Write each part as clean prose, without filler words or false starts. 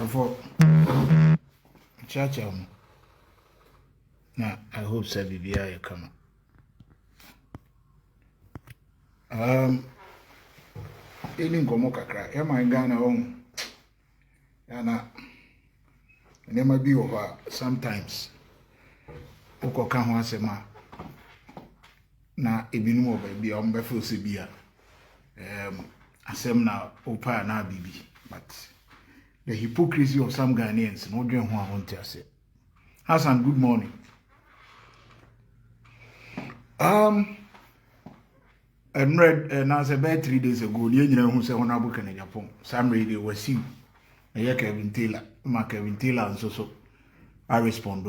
For church, now I hope so. BBI come. Any gomo kakra. E my Ghana home. Yana. Ne ma bi over sometimes. Oko ka ho asema. Na ebinu oba bi o mbe fo se bia. Asem na opa na bibi, but the hypocrisy of some Ghanaians no dwen ho ahonte ase. Hassan, good morning. And read now about 3 days ago, the engineer who said Honorable Kennedy Japan, some radio was seen. And Kevin Taylor, Kevin Taylor, and so I respond.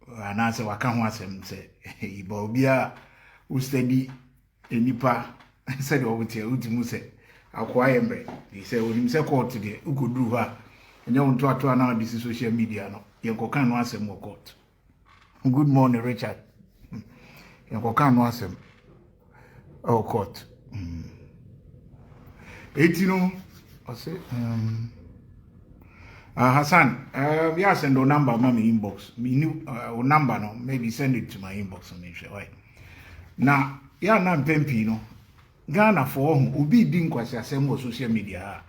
And I said, I can't want him say, Bobia, who study a nipa, said over to Utimuse, acquire me. He said, when himself called today, who could do her, and you want to now this is social media. No, you can't answer more court. Good morning, Richard. You can't answer. Oh, court. 18, I say, Hassan, yeah, send your number, mommy inbox. Me new number, no, maybe send it to my inbox and make sure. Why? Now, yeah, now Pempi, no, Ghana for Ubi Dinkwasi assemble social media.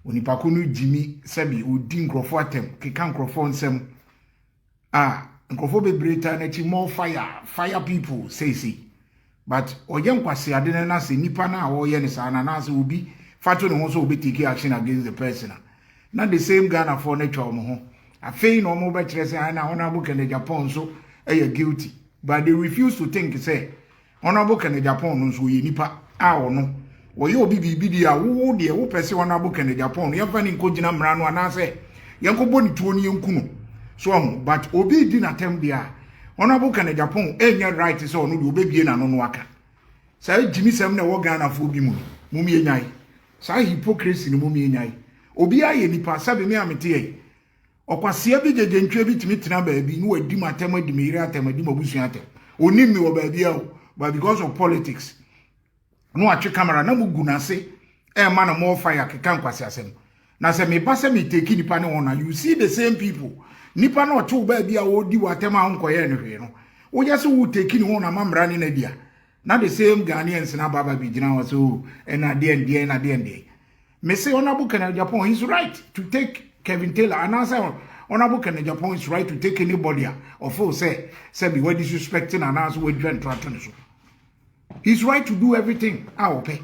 Unipakunu Jimmy Sebi, Udin Crofotem, Kikan Crofon Sem. Nkofo Breta na more fire people say. But Oyem Kwasi adena na se nipa na oye ne sa na na se obi fato ne ho so obi take action against the person. Not the same Ghana for nature omo ho. Afei no mo be kire say na Honorable Kennedy Japan so guilty. But they refuse to think say Honorable Kennedy Japan no so ye nipa ono. Wo ye obi bibi dia wo de wo pese Honorable Kennedy Japan ye fa ni nkogina mra no ana se ye nkobo ni tuo ni yenku so but obi di na tem dia Honorable Kennedy Japan enye right so no de obebie na no no aka. Say Jimmy Sam na wo Ghana fo bi mu mi enyai. Say hypocrisy ni mu mi enyai. Obi aye nipa sabe mi amete ye. Okwase bi jejentwe bi timi tena ba bi no wadi matem adi mi ire atem adi mabusu atem. Oni mi wo ba bia o, but because of politics no atwe camera na mugu na se e ma na more fire keka nkwase asem. Na se me ba se me take nipa ne wona, you see the same people. Nipa na otu ba bia wo di watem a nkoye ne hwe no. Wo je se wo take ni wona mamra ne na dia. Na the same Ghanaians na baba bi gina wo so e na de. Me say Honorable Kennedy Japan, he's right to take Kevin Taylor. And I say Honorable Kennedy Japan is right to take anybody or for say be we disrespecting and answer we join to. He's right to do everything. I will pay.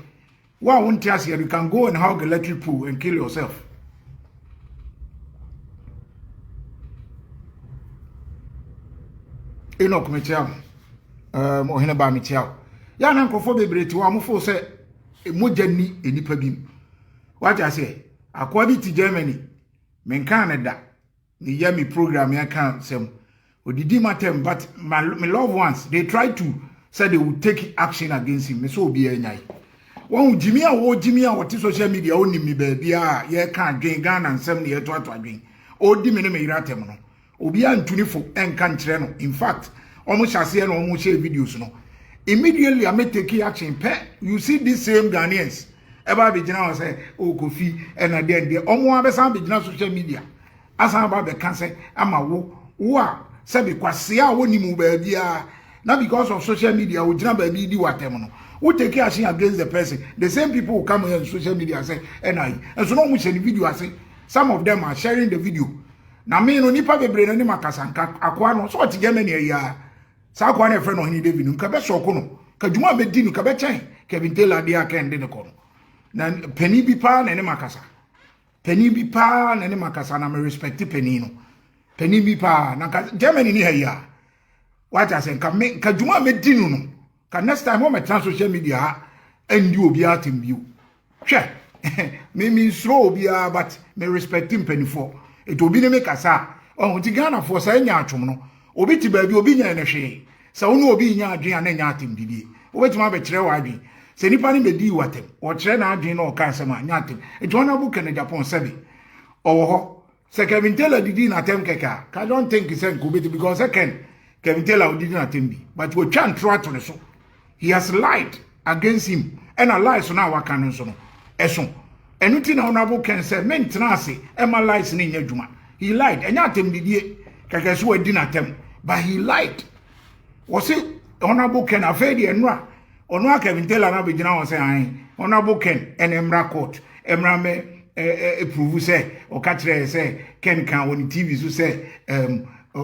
Why won't you ask you? You can go and hog electric pool and kill yourself. Enoch Michel, Ohinaba Michel. Ya na nkofo bebre ti wa mo fo say mojani enipa bim. What I say, according to Germany, men Canada, the Yemi program, I can't say, Odidi matem, but my loved ones, they try to say they will take action against him. So be a night. One Jimmy, what is social media only me, baby, yeah, can't drink gun and 7 years to drink. Oh, dimini me ratemono. Obia and tunifo and can't. In fact, almost I see and almost share videos. No, immediately I may take action. You see these same Ghanaians. Eba be gina say o Kofi e na de omo abesa be gina social media asa ba be kan say ama wo a say be kwase a woni mu ba bia na because of social media wo gina ba bi di watem no wo take action against the person. The same people who come here on social media say and so no mu share the video say some of them are sharing the video na me no nipa bebre no ni makasanka akwa no so ti Germany ya sa akwa na friend no hini David nka be so ko no ka djuma be di no ka be chen Kevin Taylor dia ka ende ne ko no na penny bi pa na ne makasa na me respect penny no penny bi pa na Germany ni ya what I say ka djuma me di no ka next time o me trans social media ha endi obi atem biu hwe me slow obi but me respecting penny for it obi ne me kasa o ti Ghana for say nya atwom no obi ti ba bi obi nya ne hwe sa wo no obi nya adwen na nya atem bibie obetuma be kire wa adwen se nipa ni bedi watem o kire na adwen na o kan sema nya atem it Honorable Kennedy Japan sabi owo ho se Kevin Taylor didi na atem keka ka don't think say ko beti because second Kevin Taylor didn't attend me, but we can't try to so. He has lied against him, and a lie so now I can so. Eson. Anything Honorable Ken said, men tenacity, Emma lies in your juma. He lied, and not him did ye, Kakasu didn't attempt, but he lied. Was it Honorable Ken Afedi and Ra? Or no Kevin Taylor now be now saying, Honorable Ken and Emra court, Emra me prove say, or catch say, Ken can when TV so say,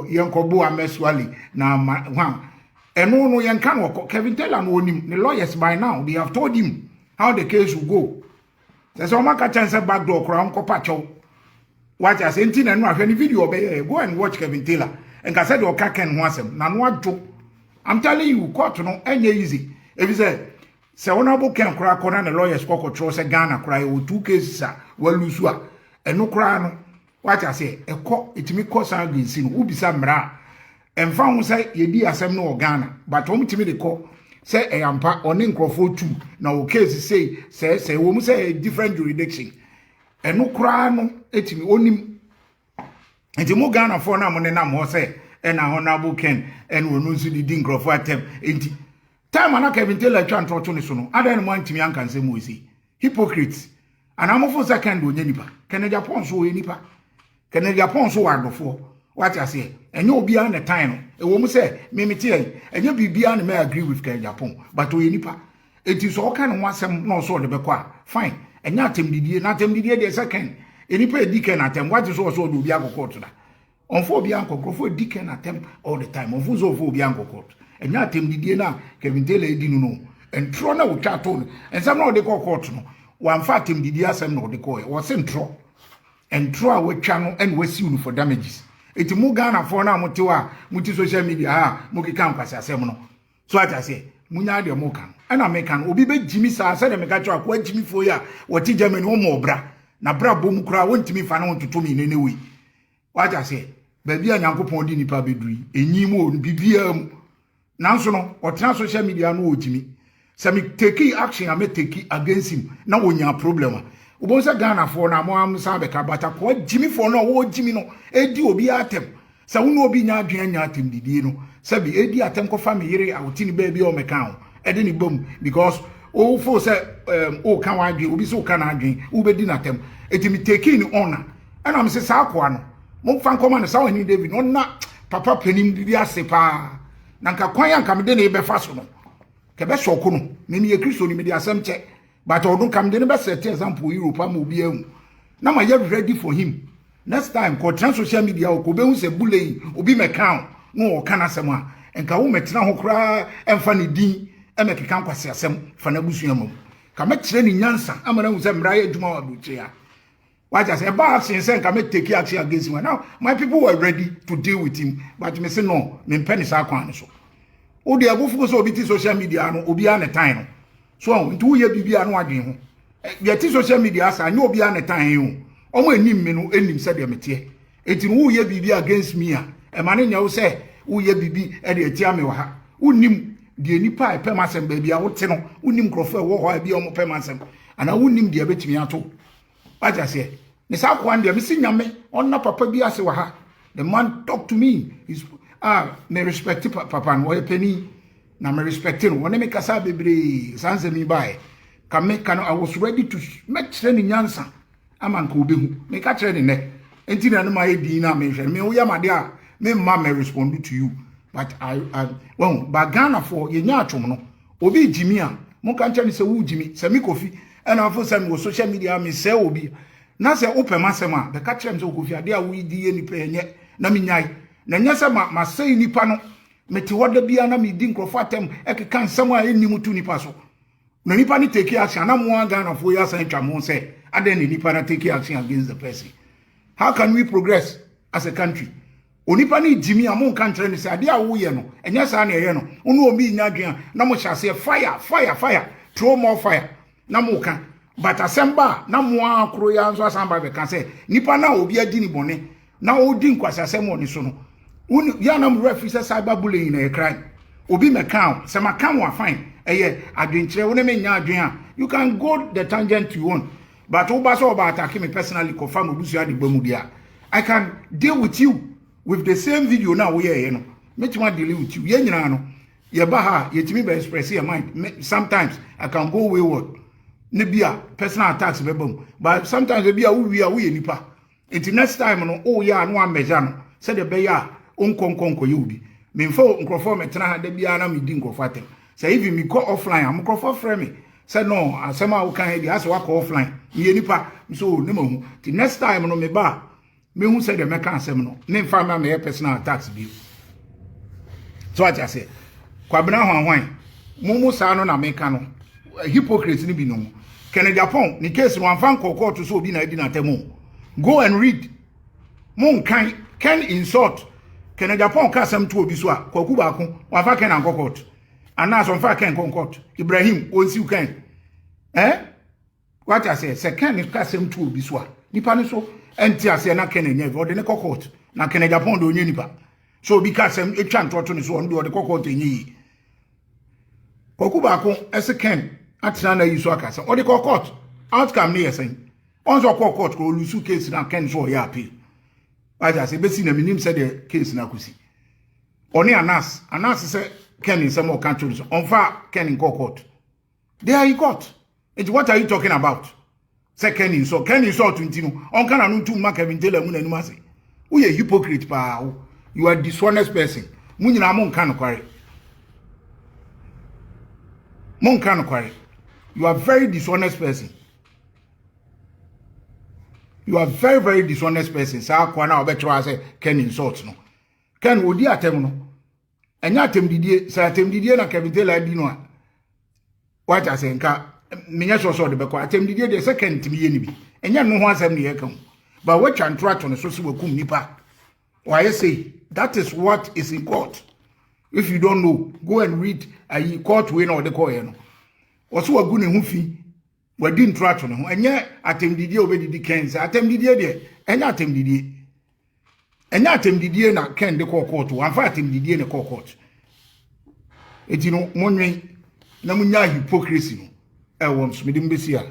young Kobo Ameswali, now one. And no young can walk. Kevin Taylor know him. The lawyers by now, they have told him how the case will go. There's a market chance back door crown copacho. Watch as anything and not any video go and watch Kevin Taylor. And I said, your can wants him. Now, what joke? I'm telling you, court to know any easy. If you say, Honorable can cry, and the lawyers spoke or trust a Ghana cry with 2 cases, well, lose and no cry. What I say, a court, it me cause against him, who be some bra. And found say, ye di asem no Ghana, but home to me the call. Say, I am part on Crawford too. Now, case say, woman say a different jurisdiction. And no cry, no, it me only. And the more Ghana for now, and I'm say, and a honorable Ken, and we know the Dean Crawford attempt. Time and I can tell a chant or Tunisono. I don't want to me and can say, Moisi. Hypocrites. And I'm for second do Nipa. Can a Japan so nipa? Can a Japan so hard before? What I say, and you'll be on the time. A woman say, Mimi, and you'll be beyond may agree with Japan, but to nipa. It is all kind of one some no sort of a fine. And not him did not him did the second. Any pay deacon at them, what is also do Bianco court. On 4 Bianco, for deacon at them all the time, on Fuso for Bianco court. And not him did now, Kevin Taylor didn't know. And Trona would chat on, and some of the court no. One fat him did yes and no the coy was in tro. And throw away channel and was sued for damages. It's more Ghana for now, multi social media, Muki Campus, as seminal. So I say, Munya de Mokan, and I make an Obi Jimmy Sa said, I make a truck, what Jimmy for ya, what German no more bra. Na bra boom cry, went to me for no to me in any way. What I say, baby and Uncle Pondini Pabidri, a new moon, BBM. Now, so no, or trans social media no Jimmy. So me take action, I may take against him. Now, when you have problem. Ubosa Ghana for na mo am sabeka but akwa Jimmy for no wo Jimmy no edi obi atem sa wonu obi nya adwen nya atem didie no sabi edi atem ko fa me yire awotini baby o meka ho edi ni bom because o fo say o kan wa adwen obi so kan adwen u be di na atem eti me take ni honor and am say sa akwa no mo fa nkoma no sa woni David no na papa panim di ase pa na nka kwan ya nka me de na e be fa so no ke be so ko no me ni ye Kristo ni me di asem che. But I don't come to set example Europe am now I am ready for him. Next time ko trans social media ko be hu se bully obi meka no kana asema enka wo metena ho kra emfa ne din emekeka nkwase asem fa na busuamam ka mekyere ni nyansa amana hu se mra ya adwuma wa buche ya what I say about since enka me take action against him. Now my people were ready to deal with him but me say no me mpeni sa kwan so o de abufu so obi ti social media no obi an time no so ntu ye bibia no adwen ho ye social media asa anya obi an tan ho omo enim me no enim se de mete enti no ye bibia against me a e ma ne nya wo se wo ye bibi e de atia me wa ha unim de nipa e pem asem ba bia wo te no unim krofo e wo ho bia omo pem asem ana unim de betimi ato aja se ne sa kwa de me sinyame onna papa bi ase wa ha the man talk to me is me respect papa no ye penny na me respecting one me kasa bebre sanse mi bae ka me ka no I was ready to make training nyansa amanka obehu me ka training ne enti na no ma edi na me hwe me wo yamade a me ma me respond to you but I well bagana for ye nya atwom no obi jimi a mo ka nche ni se wo jimi se mi kofi and afo se me social media me se obi na se open masem a be ka trem se kofi ade a wo di ye ni pe enye na me nyai na nya se ma sei nipa no meti wada bia na me di nkrofo atem ekeka nsam a eni mutu nipa so na nipa ni take action na mo Ghana for ya san twa mo say aden ni nipa na take action against the person. How can we progress as a country? Onipa ni jimi a mo kan trend say ade a wo ye no enya sa na ye no unu obi nya adwen na mo hyase fire throw more fire na mo kan but asemba na mo akro ya nso asamba be kan say nipa na obi adi ni bone na odi nkwasasem oni so no yanam referee say cyberbullying na crime obi meka se maka wa fine eye adwenkyere wo ne menya adwen a you can go the tangent you want but oba so oba attack me personally confirm obusu ade gbamu dia I can deal with you with the same video now we here no metima deal with you ye nyina no ye ba ha ye timi be express your mind sometimes I can go wayward ne bia personal attacks be bam but sometimes e bia wo ye nipa until next time no oh ya no ameja no say the be ya onkonkonko ye obi me mfo nkrofo metena ha da bia na me di nkrofo atem say if me go offline am nkrofo frame me say no asema wo kan e as wa go offline ye nipa so ne mahu the next time no me ba me hu say the meka asem no ne mfa ma me personal attacks bi so what I say kwabena hwanhwan mumu sa no na meka no hypocrite ni bi no Kennedy Japan ni case no amfa court so obi na di na temu go and read mon can insult Kennedy Japan ka sam to obi so a kwaku ba ko wafa ken an court ana so mfa ken court Ibrahim onsi kan what I say second ka sam to obi so a nipa no so enti ase na Kennedy nya o de ne court na Kennedy Japan do onye nipa so obi ka sam etwa ntoto ne so on do de court enyi kwaku ba ko ese ken atena na yiso akasa o de court outcome ne yesen onzo court ko lusu case na ken so ya appeal aja se besi na minim se the case na kusi oni anas se ken in some countries onfa ken in court there he got it. What are you talking about? Second insult ken insult ntino on kana no tu maka bintela mu na nima se wo ye hypocrite pa you are dishonest person mu nyina mo nka no kware mo nka no kware you are very dishonest person. You are very, very dishonest person. Sa kwa na obecho say Ken insult no. Ken odi atem no. Enya atem didie, sa atem didie na Kevitela di no a. What I say nka menya so de beko atem didie de second timi ye ni bi. Enya no ho asem ne ye kan. But what can try to so se wakum nipa. Why say that is what is in court. If you don't know, go and read a court we no de call ye no. Oso wagu ne ho fi. Wadi ntrato no enye atemdidie obedidi Ken say atemdidie de enye atemdidie na Ken de court wanfa atemdidie ne court eti no monwen na munya hypocrisy no e won so medim besia